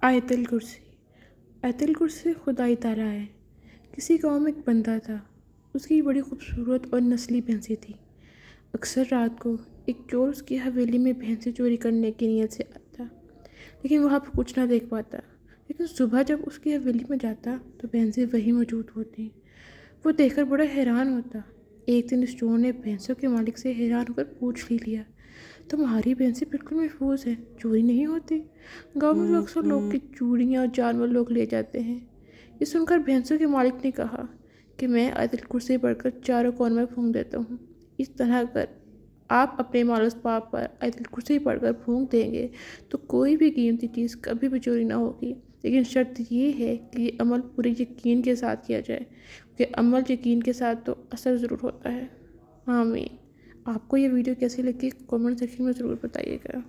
آیت الکرسی۔ آیت الکرسی خدائی تعالیٰ ہے۔ کسی گاؤں میں ایک بندہ تھا، اس کی بڑی خوبصورت اور نسلی بھینسیں تھیں۔ اکثر رات کو ایک چور اس کی حویلی میں بھینسیں چوری کرنے کی نیت سے آتا، لیکن وہاں پہ کچھ نہ دیکھ پاتا۔ لیکن صبح جب اس کی حویلی میں جاتا تو بھینسیں وہیں موجود ہوتی۔ وہ دیکھ کر بڑا حیران ہوتا۔ ایک دن اس چور نے بھینسوں کے مالک سے حیران ہو کر پوچھ لیا، تمہاری بھینسیں بالکل محفوظ ہیں، چوری نہیں ہوتی؟ گاؤں میں اکثر لوگ کی چوڑیاں اور جانور لوگ لے جاتے ہیں۔ یہ سن کر بھینسوں کے مالک نے کہا کہ میں آیت الکرسی پڑھ کر چاروں کون میں پھونک دیتا ہوں۔ اس طرح اگر آپ اپنے مال و اسباب پر آیت الکرسی پڑھ کر پھونک دیں گے تو کوئی بھی قیمتی چیز کبھی بھی چوری نہ ہوگی، لیکن شرط یہ ہے کہ یہ عمل پورے یقین کے ساتھ کیا جائے، کیونکہ عمل یقین کے ساتھ تو اثر ضرور ہوتا ہے۔ آمین۔ آپ کو یہ ویڈیو کیسی لگی کامنٹ سیکشن میں ضرور بتائیے گا۔